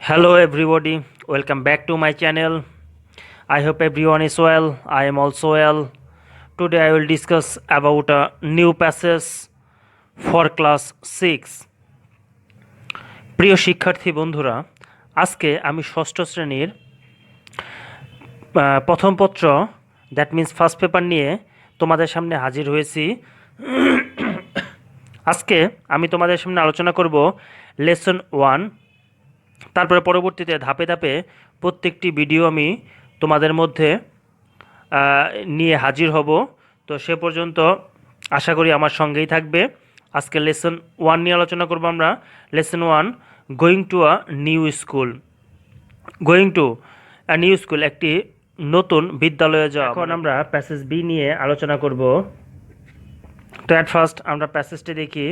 Hello everybody, welcome back to my channel. I hope everyone is well. I am also well. Today I will discuss about a new passage for class 6. প্রিয় শিক্ষার্থী বন্ধুরা, আজকে আমি ষষ্ঠ শ্রেণীর প্রথম পত্র দ্যাট মিন্স ফার্স্ট পেপার নিয়ে তোমাদের সামনে হাজির হয়েছি। আজকে আমি তোমাদের সামনে আলোচনা করব লেসন 1। তারপরে পরবর্তীতে ধাপে ধাপে প্রত্যেকটি ভিডিও আমি তোমাদের মধ্যে নিয়ে হাজির হব। তো সে পর্যন্ত আশা করি আমার সঙ্গেই থাকবে। আজকে লেসন 1 নিয়ে আলোচনা করব আমরা। Lesson 1, going to a new school. Going to a new school, একটি নতুন বিদ্যালয়ে যাওয়া। এখন আমরা প্যাসেজ বি নিয়ে আলোচনা করব। তো অ্যাট ফার্স্ট আমরা প্যাসেজটি দেখি।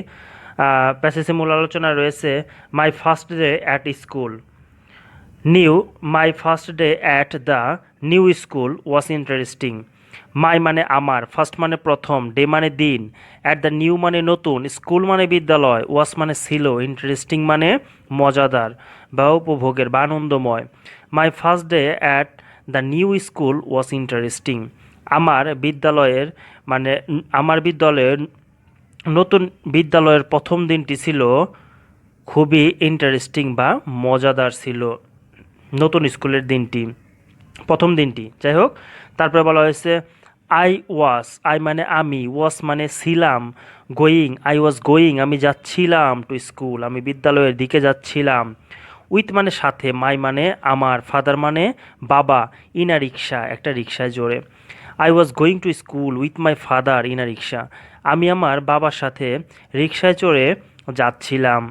প্যাসেজে মূল আলোচনা রয়েছে my first day at school. My first day at the new school was interesting. My মানে আমার, ফার্স্ট মানে প্রথম, ডে মানে দিন, অ্যাট দ্য নিউ মানে নতুন, স্কুল মানে বিদ্যালয়, ওয়াজ মানে ছিল, ইন্টারেস্টিং মানে মজাদার বা উপভোগের বা আনন্দময়। মাই first day at the new school was interesting. আমার বিদ্যালয়ের নতুন বিদ্যালয়ের প্রথম দিনটি ছিল খুবই ইন্টারেস্টিং বা মজাদার ছিল। নতুন স্কুলের দিনটি, প্রথম দিনটি, যাই হোক। তারপরে বলা হয়েছে আই মানে আমি, ওয়াজ মানে ছিলাম, আই ওয়াজ গোয়িং আমি যাচ্ছিলাম, টু স্কুল আমি বিদ্যালয়ের দিকে যাচ্ছিলাম, উইথ মানে সাথে, মাই মানে আমার, ফাদার মানে বাবা, ইন আ রিক্সা একটা রিক্সায় জোরে। I was going to school with my father in a rickshaw, আমি আমার বাবার সাথে রিক্সায় চড়ে যাচ্ছিলাম।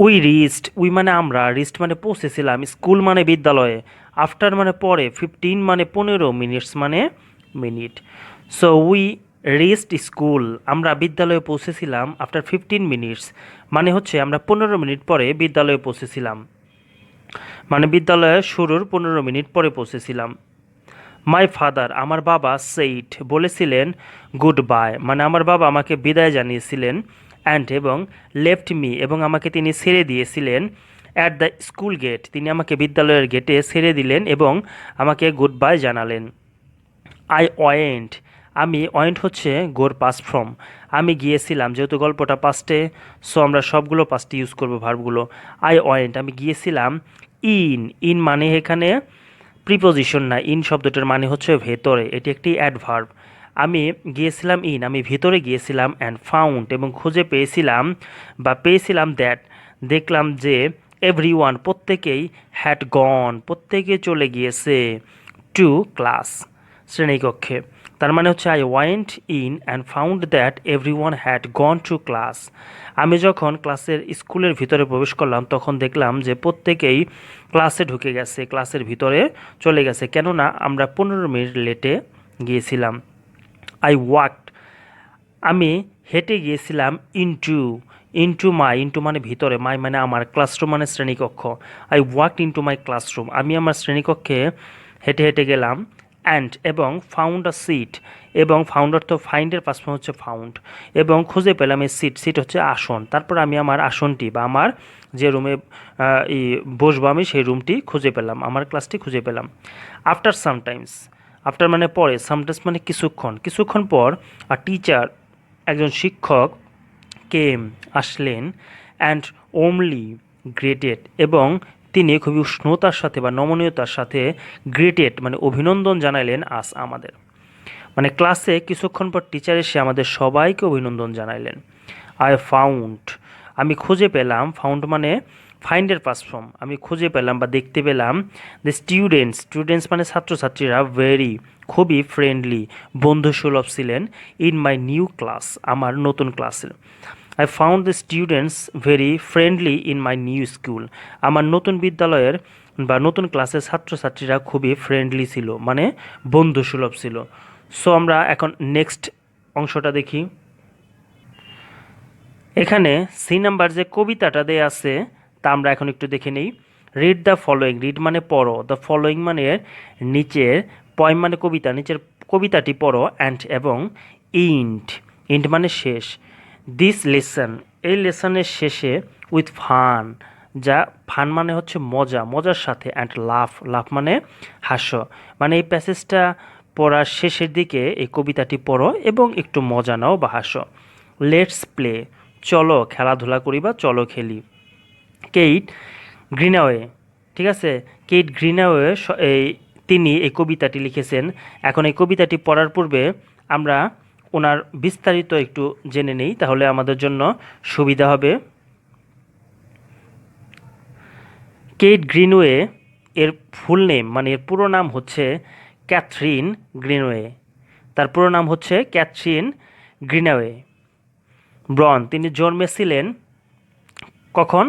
উই মানে আমরা, রিস্ট মানে পৌঁছেছিলাম, স্কুল মানে বিদ্যালয়ে, আফটার মানে পরে, 15 মানে 15, মিনিটস মানে minute. So we reached school আমরা বিদ্যালয়ে পৌঁছেছিলাম, আফটার 15 মিনিটস মানে হচ্ছে আমরা 15 মিনিট পরে বিদ্যালয়ে পৌঁছেছিলাম, মানে বিদ্যালয়ে শুরুর 15 মিনিট পরে পৌঁছেছিলাম। মাই ফাদার আমার বাবা সেইট বলেছিলেন, গুড বাই মানে আমার বাবা আমাকে বিদায় জানিয়েছিলেন, অ্যান্ড এবং লেফট মি এবং আমাকে তিনি ছেড়ে দিয়েছিলেন, অ্যাট দ্য স্কুল গেট তিনি আমাকে বিদ্যালয়ের গেটে ছেড়ে দিলেন এবং আমাকে গুড বাই জানালেন। আই ওয়েন্ট ওয়েন্ট হচ্ছে গোর পাস্ট ফর্ম, আমি গিয়েছিলাম, যেহেতু গল্পটা পাস্টে সো আমরা সবগুলো পাস্টে ইউজ করবো ভার্বগুলো। আই ওয়েন্ট আমি গিয়েছিলাম, ইন মানে এখানে প্রিপোজিশন না, ইন শব্দটার মানে হচ্ছে ভেতরে, এটি একটি অ্যাডভার্ব। আমি গিয়েছিলাম আমি ভিতরে গিয়েছিলাম, অ্যান্ড ফাউন্ড এবং খুঁজে পেয়েছিলাম দ্যাট দেখলাম যে, এভরিওয়ান প্রত্যেকেই, হ্যাড গন প্রত্যেকে চলে গিয়েছে, টু ক্লাস শ্রেণীকক্ষে। তার মানে হচ্ছে I went in and found that everyone had gone to class. আমি যখন স্কুলের ভিতরে প্রবেশ করলাম তখন দেখলাম যে প্রত্যেকেই ক্লাসে ঢুকে গেছে, ক্লাসের ভিতরে চলে গেছে, কেননা আমরা 15 মিনিট লেটে গিয়েছিলাম। আই ওয়াকড আমি হেঁটে গিয়েছিলাম, ইন্টু মানে ভিতরে, মাই মানে আমার, ক্লাসরুম মানে শ্রেণীকক্ষ। I walked into my classroom আমি আমার শ্রেণীকক্ষে হেঁটে হেঁটে গেলাম, অ্যান্ড এবং ফাউন্ড আ সিট এবং ফাউন্ড অর্থ ফাইন্ডের পাশে হচ্ছে ফাউন্ড, এবং খুঁজে পেলাম এই সিট হচ্ছে আসন। তারপর আমি আমার আসনটি বা আমার যে রুমে বসবো আমি সেই রুমটি খুঁজে পেলাম, আমার ক্লাসটি খুঁজে পেলাম। আফটার মানে পরে, সামটাইমস মানে কিছুক্ষণ পর, আর টিচার একজন শিক্ষক আসলেন, অ্যান্ড ওমলি গ্রেটেড এবং তিনি খুবই উষ্ণতার সাথে বা নমনীয়তার সাথে গ্রেটেড মানে অভিনন্দন জানাইলেন আমাদের, মানে ক্লাসে কিছুক্ষণ পর টিচার এসে আমাদের সবাইকে অভিনন্দন জানাইলেন। আই ফাউন্ড আমি খুঁজে পেলাম, ফাউন্ড মানে ফাইন্ডের পাস্ট ফর্ম, আমি খুঁজে পেলাম বা দেখতে পেলাম, দ্য স্টুডেন্টস মানে ছাত্রছাত্রীরা খুবই ফ্রেন্ডলি বন্ধুসুলভ ছিলেন, ইন মাই নিউ ক্লাস আমার নতুন ক্লাসের। I found the students very friendly in my new school আমার নতুন বিদ্যালয়ের বা নতুন ক্লাসের ছাত্রছাত্রীরা খুবই ফ্রেন্ডলি ছিল, মানে বন্ধুসুলভ ছিল। সো আমরা এখন নেক্সট অংশটা দেখি। এখানে সি নাম্বার যে কবিতাটা দেয়া আছে তা আমরা এখন একটু দেখে নিই। রিড দ্য ফলোয়িং, রিড মানে পড়ো, দ্য ফলোয়িং মানে নিচের, পয়েম মানে কবিতা, নিচের কবিতাটি পড়ো, অ্যান্ড এবং ইন্ট মানে শেষ, দিস লেসন এই লেসনের শেষে, উইথ ফান যা ফান মানে হচ্ছে মজা, মজার সাথে, অ্যান্ড লাফ, লাফ মানে হাস্য। মানে এই প্যাসেজটা পড়ার শেষের দিকে এই কবিতাটি পড়ো এবং একটু মজা নাও বা হাসো। লেটস প্লে, চলো খেলাধুলা করি বা চলো খেলি। কেইট গ্রিনওয়ে, ঠিক আছে, কেইট গ্রিনওয়ে তিনি এই কবিতাটি লিখেছেন। এখন এই কবিতাটি পড়ার পূর্বে আমরা ওনার বিস্তারিত একটু জেনে নেই, তাহলে আমাদের জন্য সুবিধা হবে। কেইট গ্রিনওয়ে এর ফুল নেম মানে এর পুরো নাম হচ্ছে ক্যাথরিন গ্রিনওয়ে। তার পুরো নাম হচ্ছে ক্যাথরিন গ্রিনওয়ে ব্রন। তিনি জন্মেছিলেন কখন?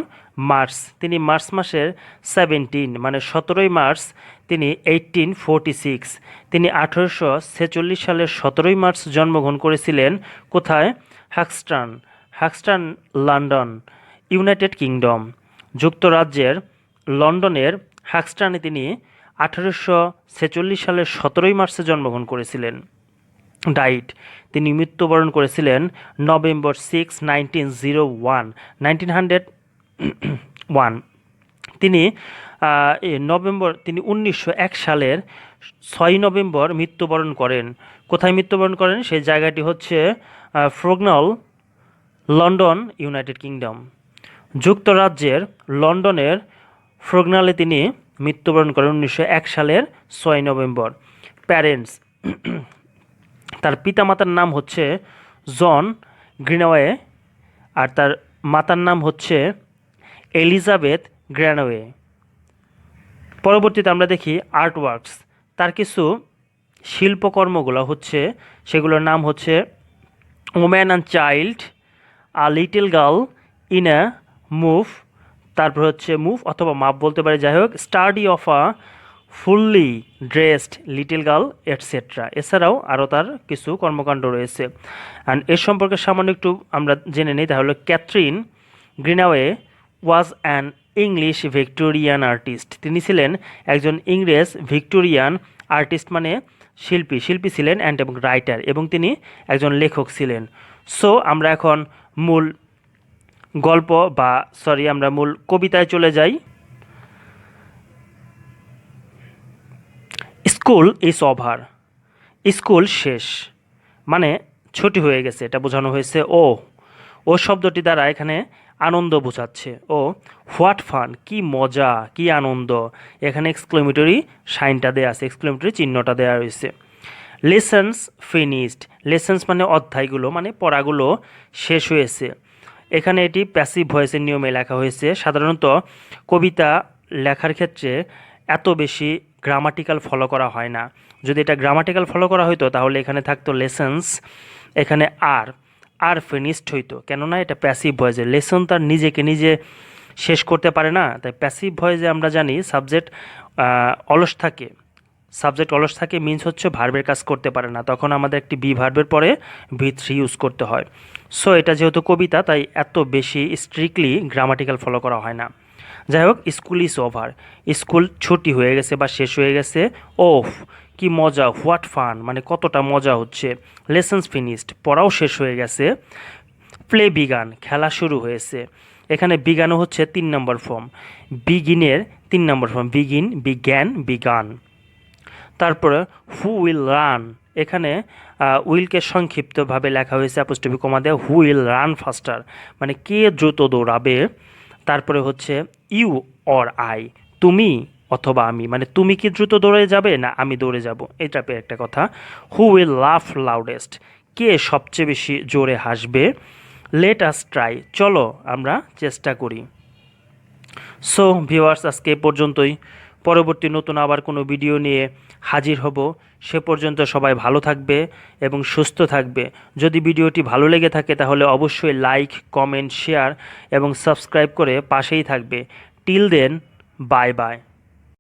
মার্চ। তিনি মার্চ মাসের 17 মানে 17 মার্চ তিনি 1846, তিনি 1846 সালের 17 মার্চ জন্মগ্রহণ করেছিলেন। কোথায়? হাক্সটান, হাক্সটান লন্ডন, ইউনাইটেড কিংডম, যুক্তরাজ্যের লন্ডনের হাক্সটানে তিনি 1846 সালের 17 মার্চে জন্মগ্রহণ করেছিলেন। ডাইট, তিনি মৃত্যুবরণ করেছিলেন নভেম্বর 6, 1901, 1901। তিনি তিনি 1901 সালের 6 নভেম্বর মৃত্যুবরণ করেন। কোথায় মৃত্যুবরণ করেন? সেই জায়গাটি হচ্ছে ফ্রোগনাল, লন্ডন, ইউনাইটেড কিংডম। যুক্তরাজ্যের লন্ডনের ফ্রোগনালে তিনি মৃত্যুবরণ করেন 1901 সালের 6 নভেম্বর। প্যারেন্টস, তার পিতামাতার নাম হচ্ছে জন গ্রিনওয়ে আর তার মাতার নাম হচ্ছে এলিজাবেথ গ্রিনওয়ে। পরবর্তীতে আমরা দেখি আর্ট ওয়ার্কস, তার কিছু শিল্পকর্মগুলো হচ্ছে, সেগুলোর নাম হচ্ছে woman and child, a little girl in a move, তারপর হচ্ছে মুভ অথবা মাপ বলতে পারে, যাই হোক, study of a fully dressed little girl etcetera. এছাড়াও আরও তার কিছু কর্মকাণ্ড রয়েছে। অ্যান্ড এর সম্পর্কে সামান্য একটু আমরা জেনে নিই, তাহলে Catherine Greenaway was an English Victorian artist. তিনি ছিলেন একজন ইংরেজ ভিক্টোরিয়ান আর্টিস্ট মানে শিল্পী, শিল্পী ছিলেন অ্যান্ড এবং রাইটার, এবং তিনি একজন লেখক ছিলেন। সো আমরা এখন মূল গল্প বা আমরা মূল কবিতায় চলে যাই। স্কুল ইজ ওভার, স্কুল শেষ মানে ছুটি হয়ে গেছে, এটা বোঝানো হয়েছে। ও শব্দটি দ্বারা এখানে আনন্দ বোঝাচ্ছে। ও হোয়াট ফান, কি মজা, কি আনন্দ, এখানে এক্সক্লেমেটরি সাইনটা দেওয়া আছে, এক্সক্লেমেটরি চিহ্নটা দেওয়া রয়েছে। লেসন্স ফিনিশড, লেসন্স মানে অধ্যায়গুলো মানে পড়াগুলো শেষ হয়েছে। এখানে এটি প্যাসিভ ভয়েসের নিয়মে লেখা হয়েছে। সাধারণত কবিতা লেখার ক্ষেত্রে এত বেশি গ্রামাটিক্যাল ফলো করা হয় না। যদি এটা গ্রামাটিক্যাল ফলো করা হইতো তাহলে এখানে থাকতো লেসন্স, এখানে আর ফিনিশড হইতো, কেননা এটা প্যাসিভ ভয়েসে। লেসন তার নিজেকে নিজে শেষ করতে পারে না, তাই প্যাসিভ ভয়েসে আমরা জানি সাবজেক্ট অলস থাকে, সাবজেক্ট অলস থাকে মিনস হচ্ছে ভার্বের কাজ করতে পারে না, তখন আমাদের একটি বি ভার্বের পরে V3 ইউজ করতে হয়। সো এটা যেহেতু কবিতা তাই এত বেশি স্ট্রিক্টলি গ্রামাটিক্যাল ফলো করা হয় না। যাই হোক, স্কুল ইজ ওভার, স্কুল ছুটি হয়ে গেছে বা শেষ হয়ে গেছে। ওফ, কি মজা, হোয়াট ফান মানে কতটা মজা হচ্ছে। লেসন্স ফিনিশড, পড়াও শেষ হয়ে গেছে। প্লে বিগান, খেলা শুরু হয়েছে। এখানে বিগানও হচ্ছে 3 নম্বর ফর্ম, বিগিনের 3 নম্বর ফর্ম, বিগিন, বিজ্ঞান, বিগান। তারপরে হু উইল রান, এখানে উইলকে সংক্ষিপ্তভাবে লেখা হয়েছে অ্যাপোস্ট্রফি কমা দেওয়া, হু উইল রান ফাস্টার মানে কে দ্রুত দৌড়াবে। তারপরে হচ্ছে ইউ অর আই, তুমি অথবা আমি, মানে তুমি কি দ্রুত দৌড়ে যাবে না আমি দৌড়ে যাব, এই টাইপের একটা কথা। হু উইল লাফ লাউডেস্ট, কে সবচেয়ে বেশি জোরে হাসবে। লেট আস ট্রাই, চলো আমরা চেষ্টা করি। সো ভিউয়ার্স, আজকে এ পর্যন্তই। পরবর্তী নতুন আবার কোনো ভিডিও নিয়ে হাজির হব। সে পর্যন্ত সবাই ভালো থাকবে এবং সুস্থ থাকবে। যদি ভিডিওটি ভালো লেগে থাকে তাহলে অবশ্যই লাইক, কমেন্ট, শেয়ার এবং সাবস্ক্রাইব করে পাশেই থাকবে। Till then, bye by.